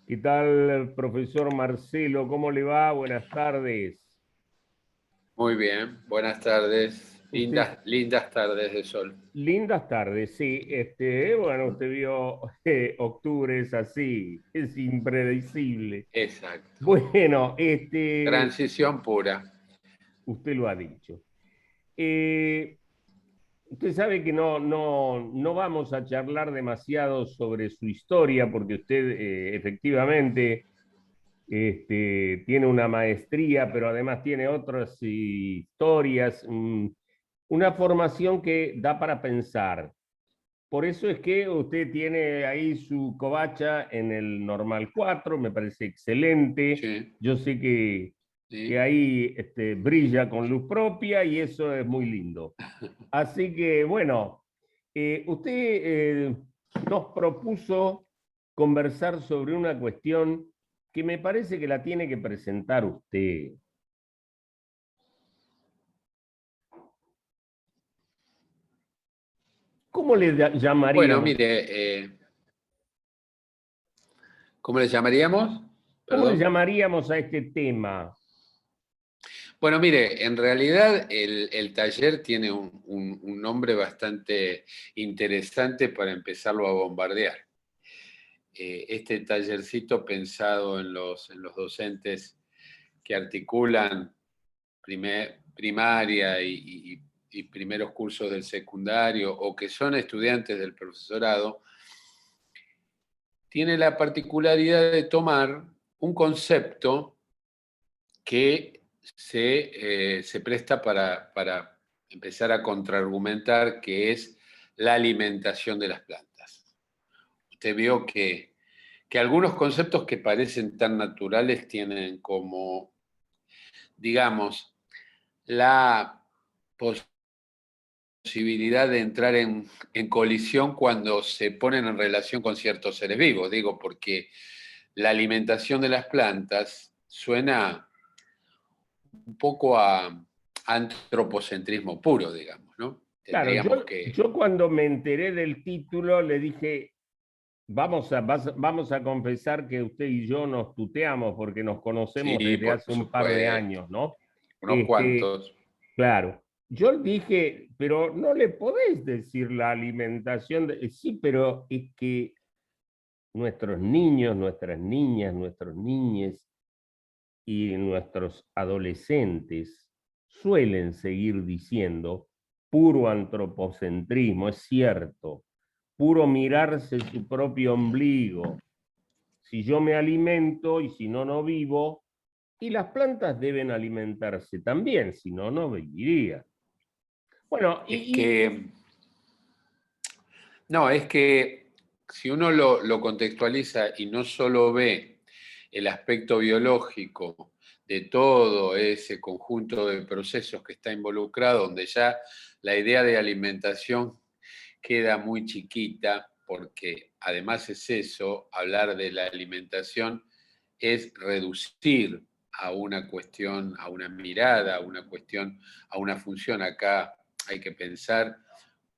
¿Qué tal, profesor Marcelo? ¿Cómo le va? Buenas tardes. Muy bien, buenas tardes. Usted, Lindas tardes de sol. lindas tardes, sí. Bueno, usted vio, octubre es así, es impredecible. Exacto. Bueno, Transición pura. usted lo ha dicho. Eh, Usted sabe que no vamos a charlar demasiado sobre su historia, porque usted efectivamente tiene una maestría, pero además tiene otras historias, una formación que da para pensar. Por eso es que usted tiene ahí su covacha en el Normal 4, me parece excelente. Sí, Yo sé que sí. ahí brilla con luz propia y eso es muy lindo. Así que, bueno, usted nos propuso conversar sobre una cuestión que me parece que la tiene que presentar usted. ¿Cómo le Bueno, llamaríamos? mire, ¿cómo le llamaríamos? ¿Cómo le Perdón. llamaríamos a este tema? Bueno, mire, en realidad el taller tiene un nombre bastante interesante para empezarlo a bombardear. Este tallercito pensado en los docentes que articulan primaria y primeros cursos del secundario o que son estudiantes del profesorado, tiene la particularidad de tomar un concepto que se presta para empezar a contraargumentar, que es la alimentación de las plantas. Usted vio que algunos conceptos que parecen tan naturales tienen como, digamos, la posibilidad de entrar en colisión cuando se ponen en relación con ciertos seres vivos. Digo, porque la alimentación de las plantas suena un poco a antropocentrismo puro, digamos, ¿no? Claro, Tendríamos que... yo cuando me enteré del título le dije, vamos a confesar que usted y yo nos tuteamos porque nos conocemos Sí, desde por hace un par de supuesto, años, ¿no? unos Este, cuantos. claro, yo dije, pero no le podés decir la alimentación. Sí, pero es que nuestros niños, nuestras niñas, nuestros niñes y nuestros adolescentes suelen seguir diciendo puro antropocentrismo, es cierto, puro mirarse su propio ombligo. Si yo me alimento y si no, no vivo, y las plantas deben alimentarse también, si no, no viviría. Bueno, Es que, no, es que si uno lo contextualiza y no solo ve el aspecto biológico de todo ese conjunto de procesos que está involucrado, donde ya la idea de alimentación queda muy chiquita, porque además es eso, hablar de la alimentación es reducir a una cuestión, a una mirada, a una cuestión, a una función. Acá hay que pensar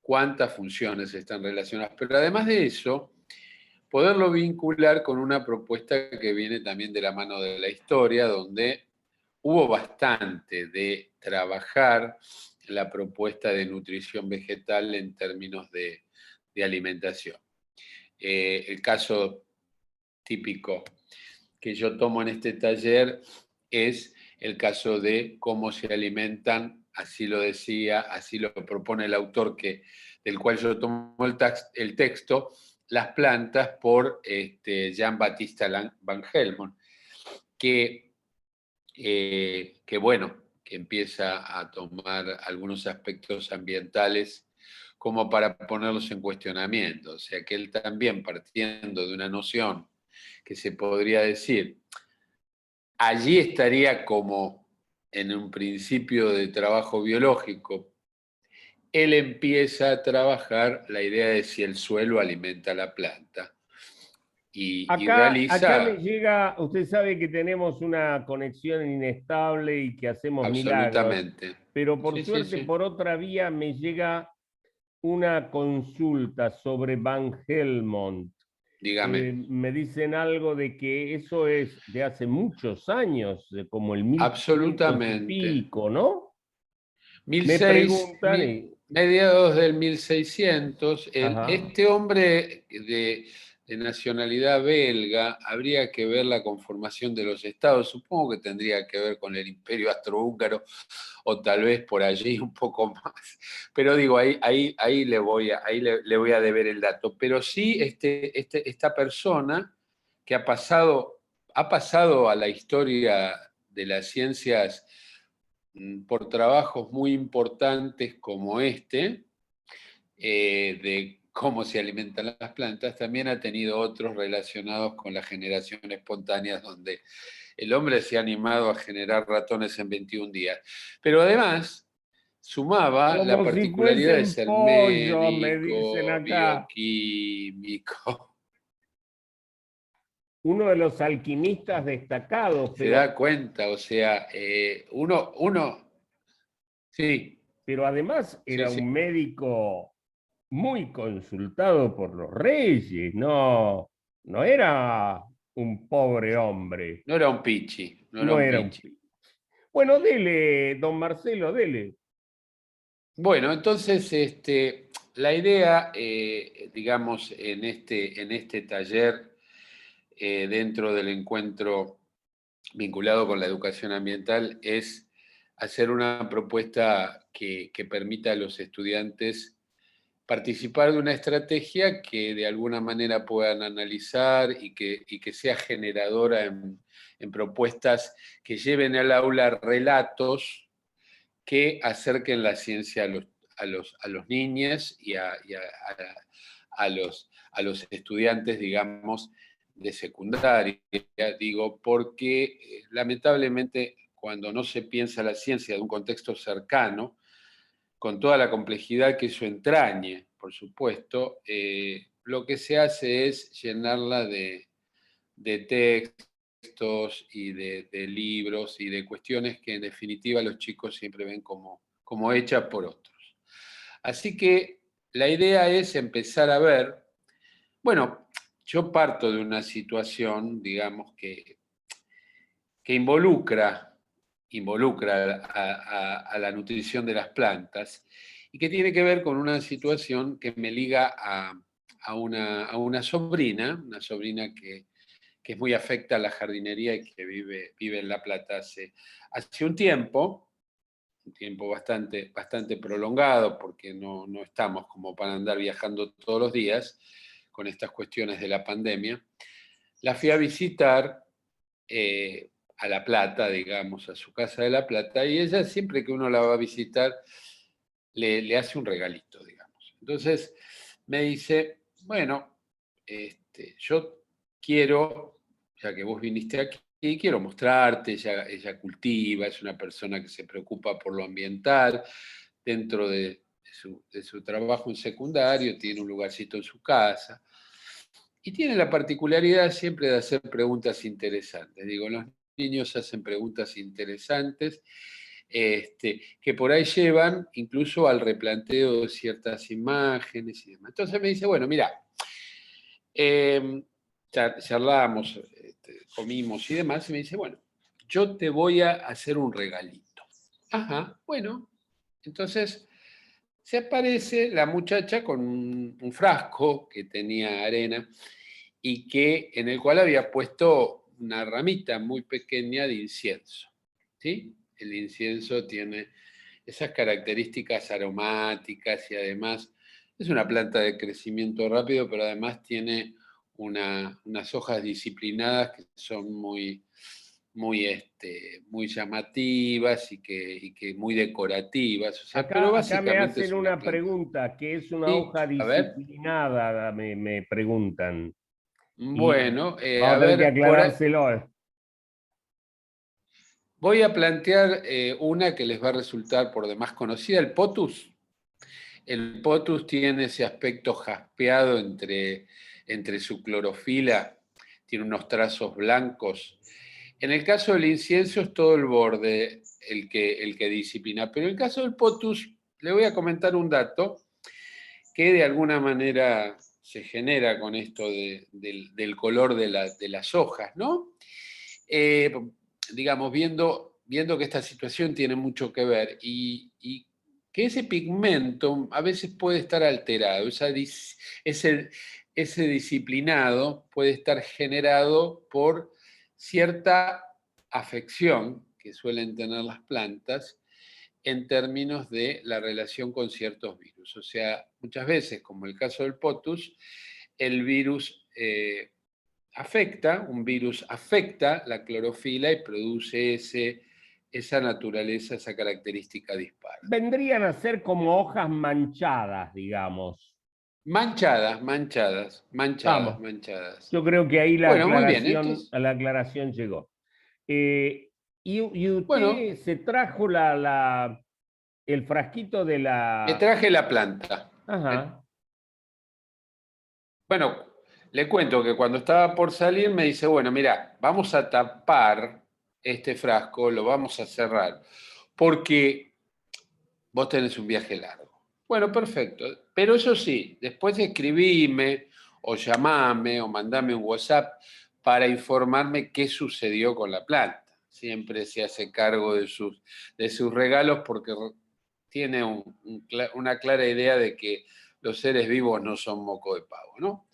cuántas funciones están relacionadas, pero además de eso, poderlo vincular con una propuesta que viene también de la mano de la historia, donde hubo bastante de trabajar la propuesta de nutrición vegetal en términos de alimentación. El caso típico que yo tomo en este taller es el caso de cómo se alimentan, así lo decía, así lo propone el autor del cual yo tomo el texto, las plantas por Jean-Baptiste Van Helmont, que bueno, que empieza a tomar algunos aspectos ambientales como para ponerlos en cuestionamiento. O sea que él también, partiendo de una noción que se podría decir, allí estaría como en un principio de trabajo biológico, él empieza a trabajar la idea de si el suelo alimenta a la planta y acá me realiza llega, usted sabe que tenemos una conexión inestable y que hacemos milagros, absolutamente. pero por Sí, sí, suerte, sí. por otra vía, me llega una consulta sobre Van Helmont. Dígame. Me dicen algo de que eso es de hace muchos años, como el 1500 y Absolutamente. pico, ¿no? Me 1006, preguntan y... mediados del 1600, Ajá. este hombre de nacionalidad belga, habría que ver la conformación de los estados, supongo que tendría que ver con el Imperio Austrohúngaro o tal vez por allí un poco más, pero digo, ahí le voy a deber el dato, pero sí esta persona que ha pasado a la historia de las ciencias por trabajos muy importantes como de cómo se alimentan las plantas, también ha tenido otros relacionados con la generación espontánea, donde el hombre se ha animado a generar ratones en 21 días. Pero además sumaba la Como si particularidad de fuesen ser pollos, me dicen médico, acá. bioquímico. Uno de los alquimistas destacados, Se da cuenta, o sea, sí, pero además sí, era un sí. médico muy consultado por los reyes, no, no era un pobre hombre, No era un pichi, no era no un era un... pichi. Bueno, dele, don Marcelo, dele. Bueno, entonces la idea, digamos, en este taller, dentro del encuentro vinculado con la educación ambiental, es hacer una propuesta que permita a los estudiantes participar de una estrategia que de alguna manera puedan analizar y que sea generadora en propuestas que lleven al aula relatos que acerquen la ciencia a los niños a los estudiantes, digamos, de secundaria. Digo, porque lamentablemente cuando no se piensa la ciencia de un contexto cercano, con toda la complejidad que eso entrañe, por supuesto, lo que se hace es llenarla de textos y de libros y de cuestiones que en definitiva los chicos siempre ven como hechas por otros. Así que la idea es empezar a ver, bueno, yo parto de una situación, digamos, que involucra a la nutrición de las plantas y que tiene que ver con una situación que me liga a una sobrina que es muy afecta a la jardinería y que vive en La Plata hace un tiempo bastante prolongado, porque no estamos como para andar viajando todos los días con estas cuestiones de la pandemia. La fui a visitar a La Plata, digamos, a su casa de La Plata, y ella siempre que uno la va a visitar le hace un regalito, digamos. Entonces me dice, bueno, yo quiero, ya que vos viniste aquí, quiero mostrarte, ella cultiva, es una persona que se preocupa por lo ambiental, dentro de su trabajo en secundario, tiene un lugarcito en su casa, y tiene la particularidad siempre de hacer preguntas interesantes. Digo, los niños hacen preguntas interesantes, que por ahí llevan incluso al replanteo de ciertas imágenes y demás. Entonces me dice, bueno, mira, charlamos, comimos y demás, y me dice, bueno, yo te voy a hacer un regalito. Ajá, bueno. Entonces se aparece la muchacha con un frasco que tenía arena y en el cual había puesto una ramita muy pequeña de incienso. ¿Sí? El incienso tiene esas características aromáticas y además es una planta de crecimiento rápido, pero además tiene unas hojas disciplinadas que son muy llamativas y que muy decorativas. O sea, pero Acá me básicamente hacen es una una planta. pregunta, ¿qué es una Sí, hoja a ver. disciplinada? Me preguntan. Y Bueno, vamos a a tener que ver, aclarárselo. voy a plantear una que les va a resultar por demás conocida, el potus. El potus tiene ese aspecto jaspeado entre su clorofila, tiene unos trazos blancos. En el caso del incienso es todo el borde el que disciplina, pero en el caso del potus le voy a comentar un dato que de alguna manera se genera con esto del color de las hojas, ¿no? Digamos, viendo que esta situación tiene mucho que ver y que ese pigmento a veces puede estar alterado, ese disciplinado puede estar generado por cierta afección que suelen tener las plantas en términos de la relación con ciertos virus. O sea, muchas veces, como el caso del potus, el virus un virus afecta la clorofila y produce esa naturaleza, esa característica dispar. Vendrían a ser como hojas manchadas, digamos. Manchadas. Vamos, yo creo que ahí Bueno, muy bien. Entonces, la aclaración llegó. Y bueno, usted se trajo el frasquito de me la... traje la planta. Ajá. Bueno, le cuento que cuando estaba por salir me dice, bueno, mira, vamos a tapar este frasco, lo vamos a cerrar, porque vos tenés un viaje largo. Bueno, perfecto. Pero eso sí, después escribime o llamame o mandame un WhatsApp para informarme qué sucedió con la planta. Siempre se hace cargo de sus regalos porque tiene una clara idea de que los seres vivos no son moco de pavo, ¿no?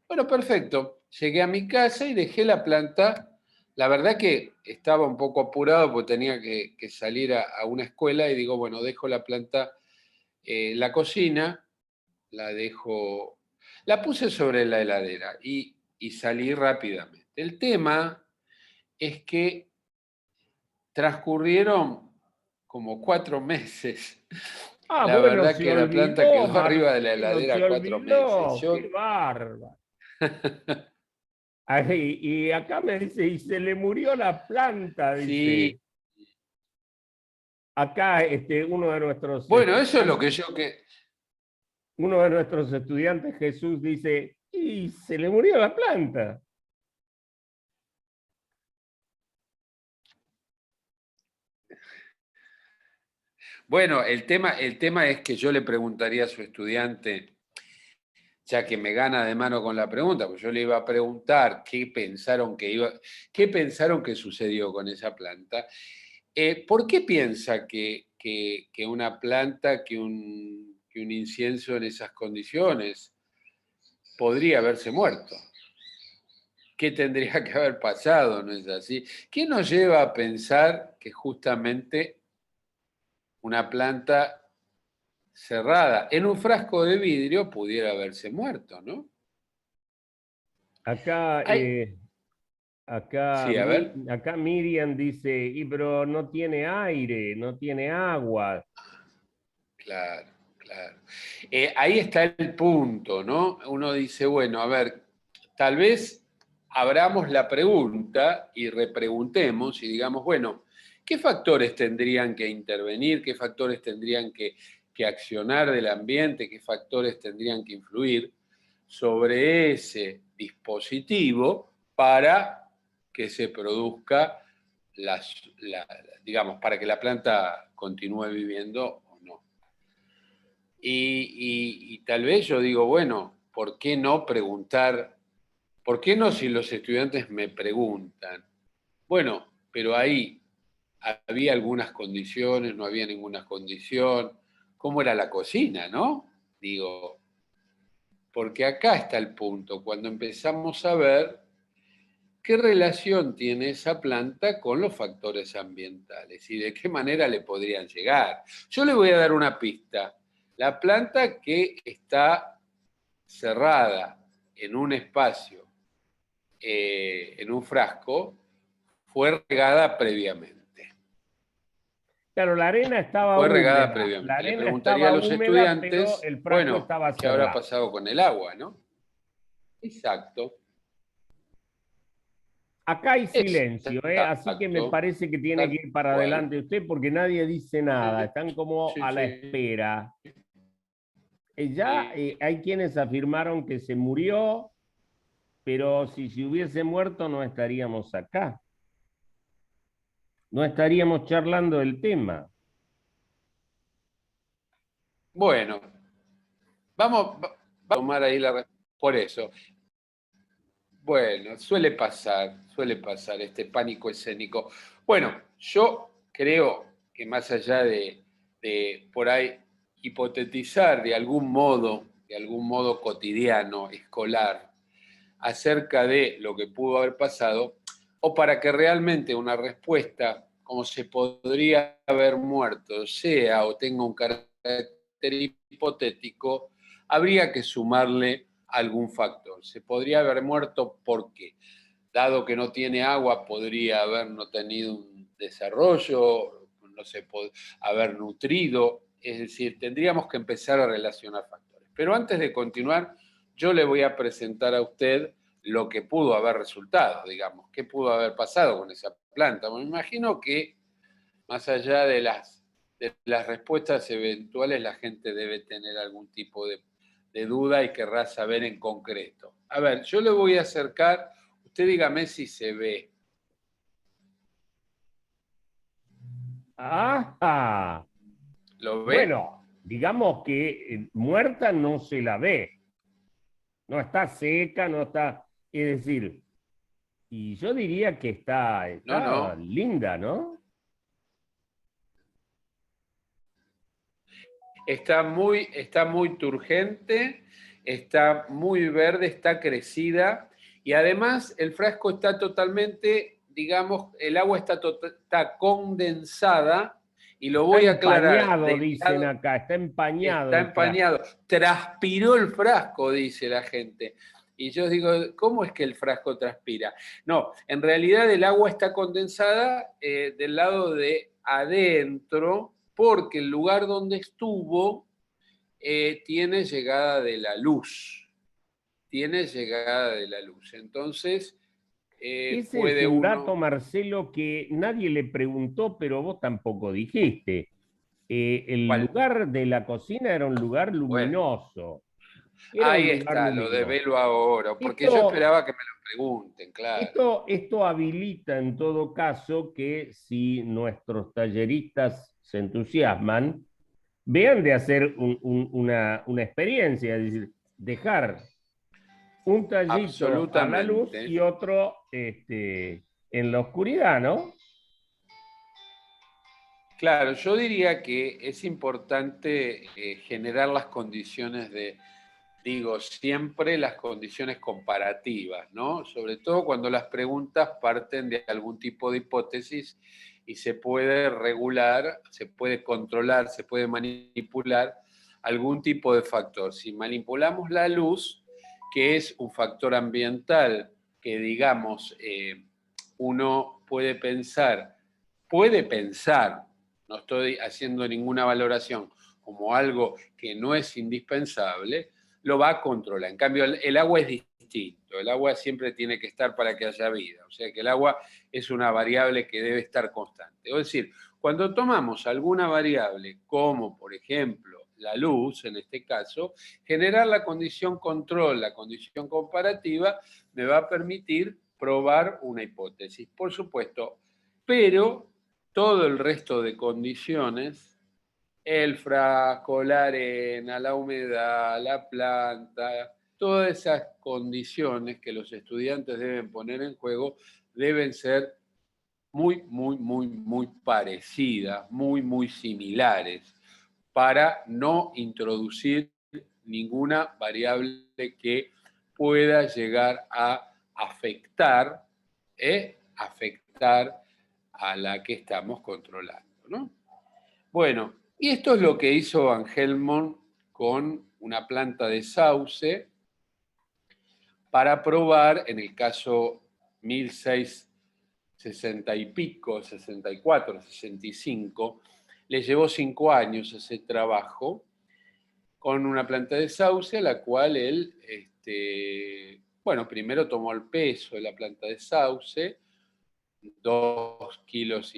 Bueno, perfecto. Llegué a mi casa y dejé la planta. La verdad que estaba un poco apurado porque tenía que salir a una escuela y digo, bueno, dejo la planta en la cocina, la puse sobre la heladera y salí rápidamente. El tema es que transcurrieron como 4 meses. Ah, La bueno, verdad se que la planta olvidó, quedó arriba de la Marcelo, se heladera 4 meses. olvidó. Qué bárbaro. Ahí, y acá me dice, y se le murió la planta, Sí. dice. Acá Bueno, eso es lo que yo que uno de nuestros estudiantes, Jesús, dice, y se le murió la planta. Bueno, el tema es que yo le preguntaría a su estudiante, ya que me gana de mano con la pregunta, pues yo le iba a preguntar qué pensaron que sucedió con esa planta. ¿Por qué piensa que una planta, que un incienso en esas condiciones podría haberse muerto? ¿Qué tendría que haber pasado? ¿No es así? ¿Qué nos lleva a pensar que justamente una planta cerrada en un frasco de vidrio pudiera haberse muerto, ¿no? Acá, Hay, sí, a ver. acá Miriam dice, y pero no tiene aire, no tiene agua. Claro, claro. Ahí está el punto, ¿no? Uno dice, bueno, a ver, tal vez abramos la pregunta y repreguntemos y digamos, bueno, ¿qué factores tendrían que intervenir? ¿Qué factores tendrían que accionar del ambiente? ¿Qué factores tendrían que influir sobre ese dispositivo para que se produzca, digamos, para que la planta continúe viviendo o no? Y tal vez yo digo, bueno, ¿por qué no preguntar? ¿Por qué no si los estudiantes me preguntan? Bueno, pero ahí había algunas condiciones, no había ninguna condición. ¿Cómo era la cocina, no? Digo, porque acá está el punto, cuando empezamos a ver qué relación tiene esa planta con los factores ambientales y de qué manera le podrían llegar. Yo le voy a dar una pista. La planta que está cerrada en un espacio, en un frasco, fue regada previamente. Claro, la arena estaba Fue regada húmeda, la previamente. Le arena preguntaría a estaba los húmeda, pero estudiantes, el frasco bueno, estaba ¿qué habrá cerrado. pasado con el agua, no? Exacto. Acá hay silencio, ¿eh? Así que me Exacto. parece que tiene que Tal ir para cual. adelante usted porque nadie dice nada, Sí, están como sí, a la sí. espera. Ya Sí. hay quienes afirmaron que se murió, pero si se hubiese muerto no estaríamos acá, no estaríamos charlando del tema. Bueno, vamos a tomar ahí la respuesta. por eso. Bueno, suele pasar este pánico escénico. Bueno, yo creo que más allá de por ahí hipotetizar de algún modo cotidiano, escolar, acerca de lo que pudo haber pasado, o para que realmente una respuesta, como se podría haber muerto, sea o tenga un carácter hipotético, habría que sumarle algún factor. Se podría haber muerto porque, dado que no tiene agua, podría haber no tenido un desarrollo, no se puede haber nutrido, es decir, tendríamos que empezar a relacionar factores. Pero antes de continuar, yo le voy a presentar a usted lo que pudo haber resultado, digamos, qué pudo haber pasado con esa planta. Me imagino que más allá de las respuestas eventuales, la gente debe tener algún tipo de duda y querrá saber en concreto. A ver, yo le voy a acercar, usted dígame si se ve. ¡Ajá! ¿Lo ve? Bueno, digamos que muerta no se la ve, no está seca, no está, es decir, y yo diría que No, está no. linda, ¿no? Está muy turgente, está muy verde, está crecida y además el frasco está totalmente, digamos, el agua está condensada y lo Está voy a aclarar. empañado, Del dicen lado acá, está empañado está el frasco. empañado, transpiró el frasco, dice la gente. Y yo digo, ¿cómo es que el frasco transpira? No, en realidad el agua está condensada del lado de adentro porque el lugar donde estuvo tiene llegada de la luz. Tiene llegada de la luz. Entonces, Ese es puede un dato, uno... Marcelo, que nadie le preguntó, pero vos tampoco dijiste. El ¿Cuál? lugar de la cocina era un lugar Bueno, luminoso. Era un ahí lugar está, lo luminoso. develo ahora, porque yo Esto, esperaba que me lo pregunten, claro. esto habilita en todo caso que si nuestros talleristas se entusiasman, vean de hacer una experiencia, es decir, dejar un tallito a la luz Absolutamente. y otro en la oscuridad, ¿no? Claro, yo diría que es importante generar las condiciones digo, siempre las condiciones comparativas, ¿no? Sobre todo cuando las preguntas parten de algún tipo de hipótesis y se puede regular, se puede controlar, se puede manipular algún tipo de factor. Si manipulamos la luz, que es un factor ambiental que, digamos, uno puede pensar, no estoy haciendo ninguna valoración, como algo que no es indispensable, lo va a controlar. En cambio, el agua es distinto. El agua siempre tiene que estar para que haya vida. O sea que el agua es una variable que debe estar constante. Es decir, cuando tomamos alguna variable, como por ejemplo la luz, en este caso, generar la condición control, la condición comparativa, me va a permitir probar una hipótesis. Por supuesto, pero todo el resto de condiciones, el frasco, la arena, la humedad, la planta, todas esas condiciones que los estudiantes deben poner en juego deben ser muy parecidas, muy similares, para no introducir ninguna variable que pueda llegar a afectar, afectar a la que estamos controlando, ¿no? Bueno, y esto es lo que hizo Van Helmont con una planta de sauce para probar, en el caso 1660 y pico, 64, 65, le llevó 5 años ese trabajo con una planta de sauce, a la cual él, bueno, primero tomó el peso de la planta de sauce, 2,5 kilos,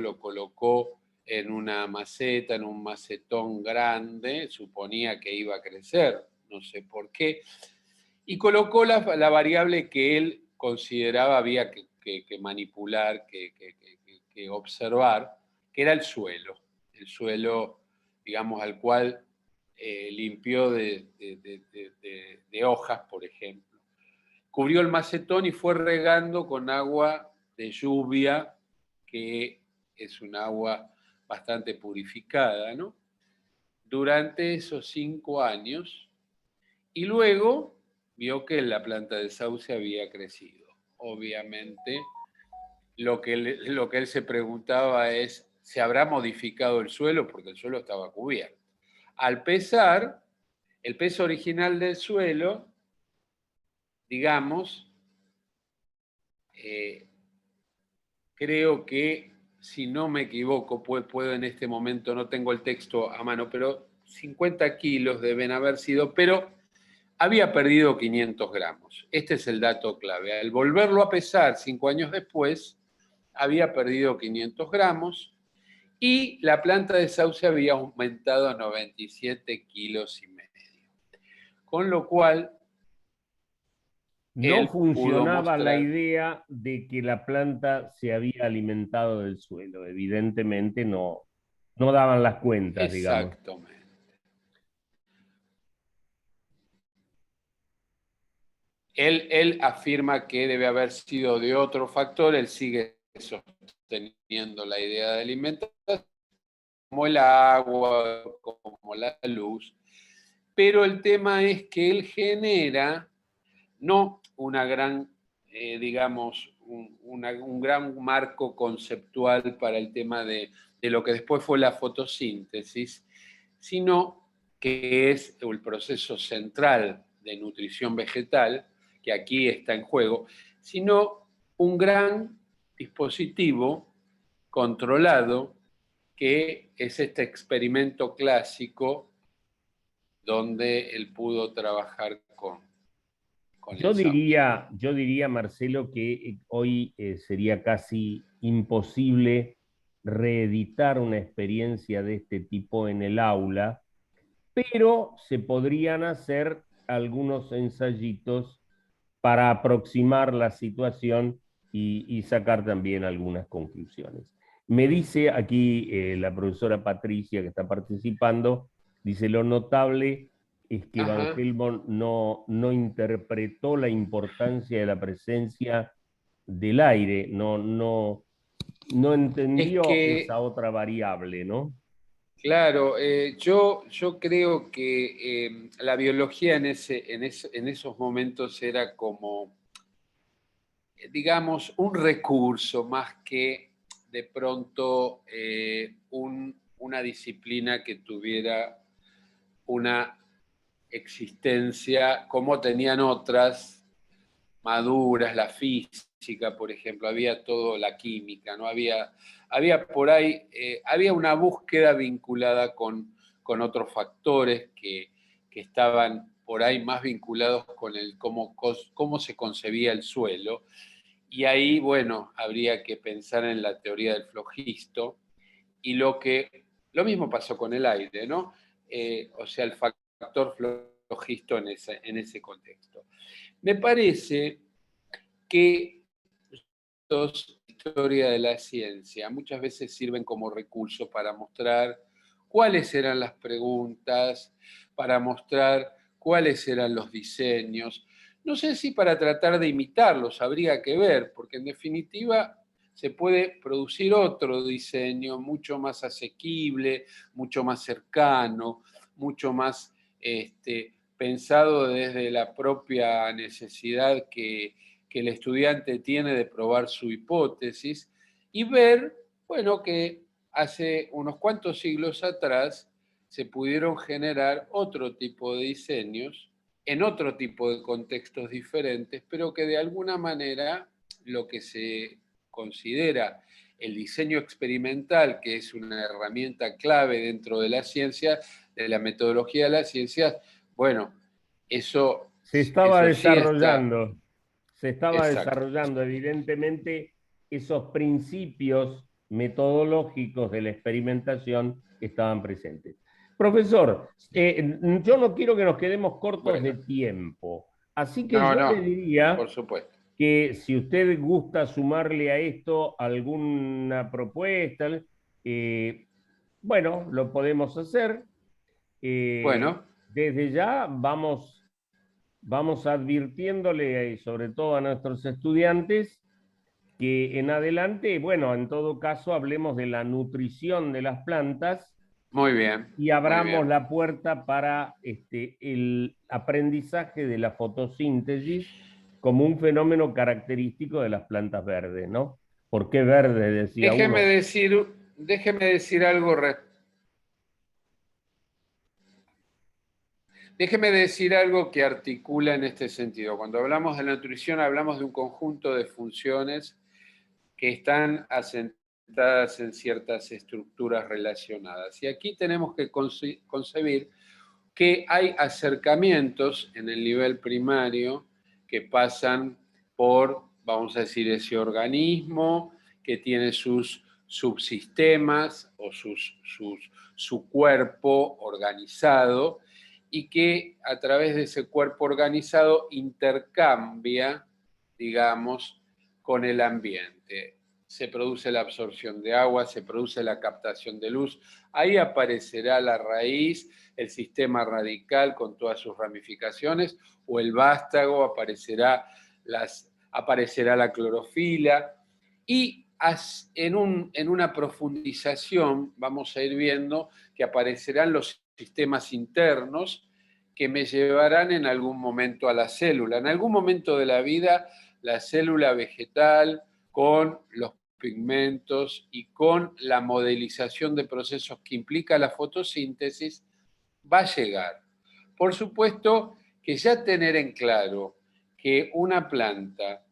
lo colocó en una maceta, en un macetón grande, suponía que iba a crecer, no sé por qué, y colocó la variable que él consideraba había que manipular, que observar, que era el suelo, digamos, al cual limpió de de hojas, por ejemplo. Cubrió el macetón y fue regando con agua de lluvia, que es un agua bastante purificada, ¿no? Durante esos 5 años, y luego vio que la planta de sauce había crecido. Obviamente, lo que él se preguntaba es, ¿se habrá modificado el suelo? Porque el suelo estaba cubierto. Al pesar, el peso original del suelo, digamos, creo que, si no me equivoco, puedo en este momento, no tengo el texto a mano, pero 50 kilos deben haber sido, pero había perdido 500 gramos. Este es el dato clave. Al volverlo a pesar 5 años después, había perdido 500 gramos y la planta de sauce había aumentado a 97 kilos y medio. Con lo cual, No él pudo funcionaba la mostrar idea de que la planta se había alimentado del suelo. Evidentemente no, no daban las cuentas, digamos. exactamente. Él afirma que debe haber sido de otro factor, él sigue sosteniendo la idea de alimentación, como el agua, como la luz, pero el tema es que él genera no una gran, digamos, un gran marco conceptual para el tema de lo que después fue la fotosíntesis, sino que es el proceso central de nutrición vegetal, que aquí está en juego, sino un gran dispositivo controlado que es este experimento clásico donde él pudo trabajar con el sauce. Yo diría, Marcelo, que hoy sería casi imposible reeditar una experiencia de este tipo en el aula, pero se podrían hacer algunos ensayitos para aproximar la situación y sacar también algunas conclusiones. Me dice aquí la profesora Patricia que está participando, dice lo notable es que Van Ajá. Helmont no interpretó la importancia de la presencia del aire, no Es entendió esa que, otra variable, ¿no? claro, yo creo que la biología en esos momentos era como, digamos, un recurso más que de pronto una disciplina que tuviera una existencia como tenían otras maduras, la física, por ejemplo, había todo, la química, ¿no? Había por ahí, había una búsqueda vinculada con otros factores que estaban por ahí más vinculados con el cómo se concebía el suelo. Y ahí, bueno, habría que pensar en la teoría del flogisto y lo mismo pasó con el aire, ¿no? O sea, el factor flogisto en ese contexto. Me parece que los historia de la ciencia muchas veces sirven como recurso para mostrar cuáles eran las preguntas, para mostrar cuáles eran los diseños. No sé si para tratar de imitarlos, habría que ver, porque en definitiva se puede producir otro diseño mucho más asequible, mucho más cercano, mucho más pensado desde la propia necesidad que el estudiante tiene de probar su hipótesis y ver, bueno, que hace unos cuantos siglos atrás se pudieron generar otro tipo de diseños en otro tipo de contextos diferentes, pero que de alguna manera lo que se considera el diseño experimental, que es una herramienta clave dentro de la ciencia, de la metodología de las ciencias, bueno, eso, Se estaba eso sí está desarrollando, se estaba exacto. desarrollando. Evidentemente, esos principios metodológicos de la experimentación estaban presentes. Profesor, yo no quiero que nos quedemos cortos de Bueno, tiempo, así que no, yo le no, diría por supuesto. que si usted gusta sumarle a esto alguna propuesta, eh, bueno, lo podemos hacer. Bueno, Desde ya vamos vamos advirtiéndole, sobre todo a nuestros estudiantes, que en adelante, bueno, en todo caso, hablemos de la nutrición de las plantas Muy bien, y muy abramos bien. la puerta para el aprendizaje de la fotosíntesis como un fenómeno característico de las plantas verdes, ¿no? ¿Por qué verde? Decía Déjeme uno. decir, déjeme decir algo Déjeme decir algo que articula en este sentido. Cuando hablamos de la nutrición, hablamos de un conjunto de funciones que están asentadas en ciertas estructuras relacionadas. Y aquí tenemos que concebir que hay acercamientos en el nivel primario que pasan por, vamos a decir, ese organismo que tiene sus subsistemas o su cuerpo organizado y que a través de ese cuerpo organizado intercambia, digamos, con el ambiente. Se produce la absorción de agua, se produce la captación de luz, ahí aparecerá la raíz, el sistema radical con todas sus ramificaciones, o el vástago, aparecerá la clorofila, y en una profundización vamos a ir viendo que aparecerán los sistemas internos que me llevarán en algún momento a la célula. En algún momento de la vida, la célula vegetal, con los pigmentos y con la modelización de procesos que implica la fotosíntesis, va a llegar. Por supuesto que ya tener en claro que una planta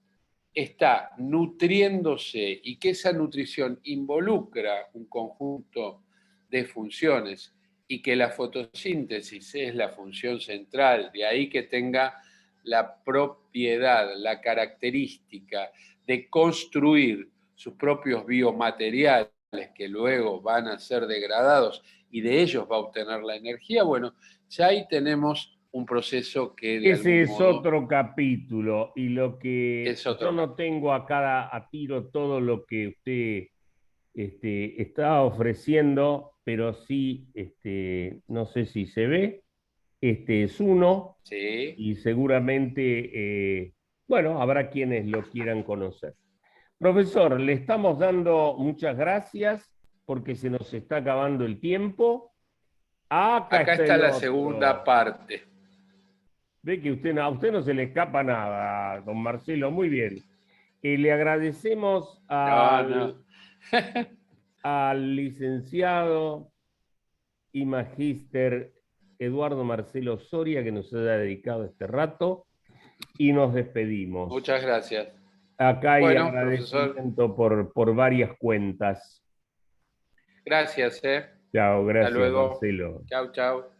está nutriéndose y que esa nutrición involucra un conjunto de funciones y que la fotosíntesis es la función central, de ahí que tenga la propiedad, la característica de construir sus propios biomateriales que luego van a ser degradados y de ellos va a obtener la energía, bueno, ya ahí tenemos un proceso que de Ese algún es modo otro capítulo y lo que es yo otro no campo. tengo acá a tiro todo lo que usted está ofreciendo, pero sí, no sé si se ve, este es uno Sí. y seguramente, bueno, habrá quienes lo quieran conocer. Profesor, le estamos dando muchas gracias porque se nos está acabando el tiempo. Acá Acá está está el la segunda otro. parte. Ve que a usted no se le escapa nada, don Marcelo, muy bien. Le agradecemos No, no. al licenciado y magíster Eduardo Marcelo Soria que nos haya dedicado este rato y nos despedimos. Muchas gracias. Acá hay Bueno, profesor, agradecimiento por varias cuentas. gracias, ¿eh? Chao, Hasta gracias luego. Marcelo. Chau, chau.